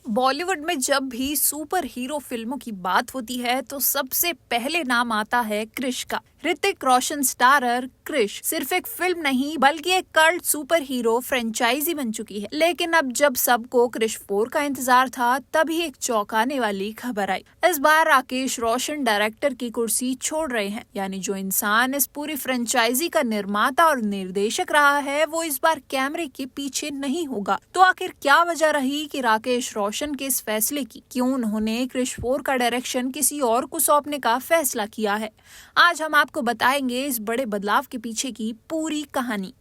बॉलीवुड में जब भी सुपर हीरो फिल्मों की बात होती है तो सबसे पहले नाम आता है क्रिश का। ऋतिक रोशन स्टारर क्रिश सिर्फ एक फिल्म नहीं बल्कि एक कल्ट सुपर हीरो फ्रेंचाइजी बन चुकी है। लेकिन अब जब सबको क्रिश 4 का इंतजार था तभी एक चौंकाने वाली खबर आई। इस बार राकेश रोशन डायरेक्टर की कुर्सी छोड़ रहे हैं, यानी जो इंसान इस पूरी फ्रेंचाइजी का निर्माता और निर्देशक रहा है वो इस बार कैमरे के पीछे नहीं होगा। तो आखिर क्या वजह रही कि राकेश रोशन के इस फैसले की? क्यों उन्होंने क्रिश 4 का डायरेक्शन किसी और को सौंपने का फैसला किया है? आज हम आपको बताएंगे इस बड़े बदलाव के पीछे की पूरी कहानी।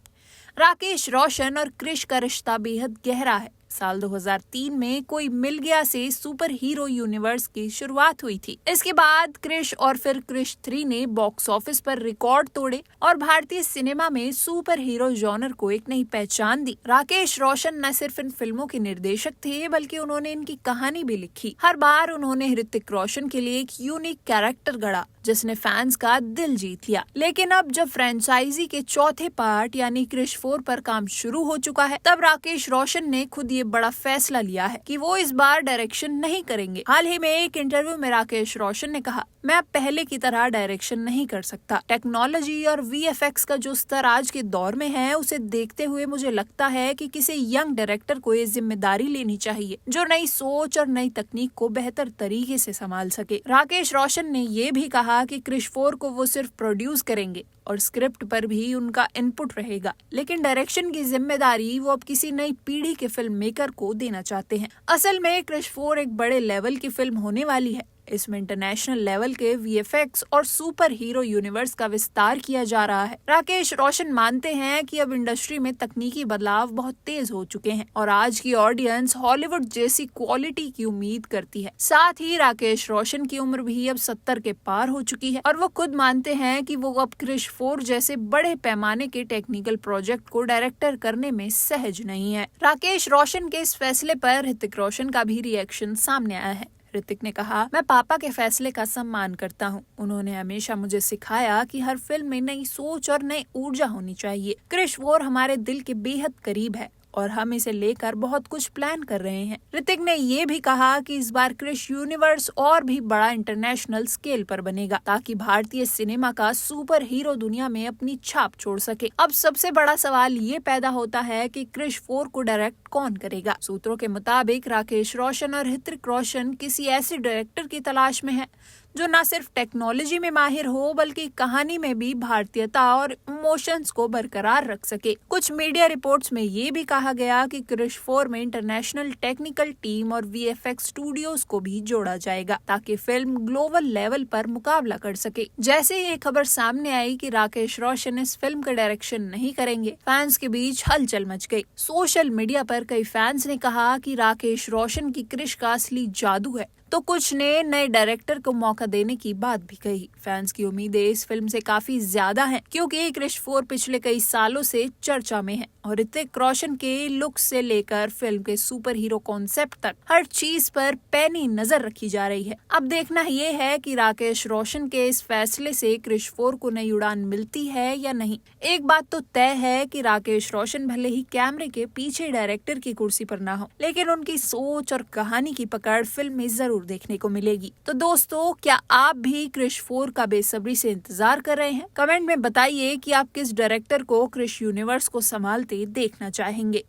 राकेश रोशन और क्रिश का रिश्ता बेहद गहरा है। साल 2003 में कोई मिल गया से सुपर हीरो यूनिवर्स की शुरुआत हुई थी। इसके बाद क्रिश और फिर क्रिश 3 ने बॉक्स ऑफिस पर रिकॉर्ड तोड़े और भारतीय सिनेमा में सुपर हीरो जॉनर को एक नई पहचान दी। राकेश रोशन न सिर्फ इन फिल्मों के निर्देशक थे बल्कि उन्होंने इनकी कहानी भी लिखी। हर बार उन्होंने ऋतिक रोशन के लिए एक यूनिक कैरेक्टर गढ़ा जिसने फैंस का दिल जीत लिया। लेकिन अब जब फ्रेंचाइजी के चौथे पार्ट यानी क्रिश 4 पर काम शुरू हो चुका है तब राकेश रोशन ने खुद ये बड़ा फैसला लिया है कि वो इस बार डायरेक्शन नहीं करेंगे। हाल ही में एक इंटरव्यू में राकेश रोशन ने कहा, मैं अब पहले की तरह डायरेक्शन नहीं कर सकता। टेक्नोलॉजी और वीएफएक्स का जो स्तर आज के दौर में है उसे देखते हुए मुझे लगता है कि किसी यंग डायरेक्टर को ये जिम्मेदारी लेनी चाहिए जो नई सोच और नई तकनीक को बेहतर तरीके से संभाल सके। राकेश रोशन ने ये भी कहा कि क्रिश 4 को वो सिर्फ प्रोड्यूस करेंगे और स्क्रिप्ट पर भी उनका इनपुट रहेगा, लेकिन डायरेक्शन की जिम्मेदारी वो अब किसी नई पीढ़ी के फिल्म मेकर को देना चाहते हैं। असल में क्रिश 4 एक बड़े लेवल की फिल्म होने वाली है। इसमें इंटरनेशनल लेवल के वीएफएक्स और सुपर हीरो यूनिवर्स का विस्तार किया जा रहा है। राकेश रोशन मानते हैं कि अब इंडस्ट्री में तकनीकी बदलाव बहुत तेज हो चुके हैं और आज की ऑडियंस हॉलीवुड जैसी क्वालिटी की उम्मीद करती है। साथ ही राकेश रोशन की उम्र भी अब 70 के पार हो चुकी है और वो खुद मानते हैं कि वो अब क्रिश 4 जैसे बड़े पैमाने के टेक्निकल प्रोजेक्ट को डायरेक्टर करने में सहज नहीं है। राकेश रोशन के इस फैसले पर ऋतिक रोशन का भी रिएक्शन सामने आया है। ऋतिक ने कहा, मैं पापा के फैसले का सम्मान करता हूँ। उन्होंने हमेशा मुझे सिखाया कि हर फिल्म में नई सोच और नई ऊर्जा होनी चाहिए। क्रिश 4 हमारे दिल के बेहद करीब है और हम इसे लेकर बहुत कुछ प्लान कर रहे हैं। ऋतिक ने ये भी कहा कि इस बार क्रिश यूनिवर्स और भी बड़ा इंटरनेशनल स्केल पर बनेगा ताकि भारतीय सिनेमा का सुपर हीरो दुनिया में अपनी छाप छोड़ सके। अब सबसे बड़ा सवाल ये पैदा होता है कि क्रिश 4 को डायरेक्ट कौन करेगा। सूत्रों के मुताबिक राकेश रोशन और ऋतिक रोशन किसी ऐसे डायरेक्टर की तलाश में है जो न सिर्फ टेक्नोलॉजी में माहिर हो बल्कि कहानी में भी भारतीयता और इमोशंस को बरकरार रख सके। कुछ मीडिया रिपोर्ट्स में ये भी कहा गया कि क्रिश 4 में इंटरनेशनल टेक्निकल टीम और वीएफएक्स स्टूडियोज को भी जोड़ा जाएगा ताकि फिल्म ग्लोबल लेवल पर मुकाबला कर सके। जैसे ये खबर सामने आई कि राकेश रोशन इस फिल्म का डायरेक्शन नहीं करेंगे, फैंस के बीच हलचल मच गई। सोशल मीडिया पर कई फैंस ने कहा कि राकेश रोशन की क्रिश का असली जादू है, तो कुछ ने नए डायरेक्टर को मौका देने की बात भी कही। फैंस की उम्मीदें इस फिल्म से काफी ज्यादा हैं क्योंकि क्रिश 4 पिछले कई सालों से चर्चा में है और ऋतिक रोशन के लुक से लेकर फिल्म के सुपर हीरो कॉन्सेप्ट तक हर चीज पर पैनी नजर रखी जा रही है। अब देखना ये है कि राकेश रोशन के इस फैसले से क्रिश 4 को नई उड़ान मिलती है या नहीं। एक बात तो तय है कि राकेश रोशन भले ही कैमरे के पीछे डायरेक्टर की कुर्सी पर ना हो, लेकिन उनकी सोच और कहानी की पकड़ फिल्म में जरूर देखने को मिलेगी। तो दोस्तों, क्या आप भी क्रिश 4 का बेसब्री से इंतजार कर रहे हैं? कमेंट में बताइए कि आप किस डायरेक्टर को क्रिश यूनिवर्स को संभालते देखना चाहेंगे।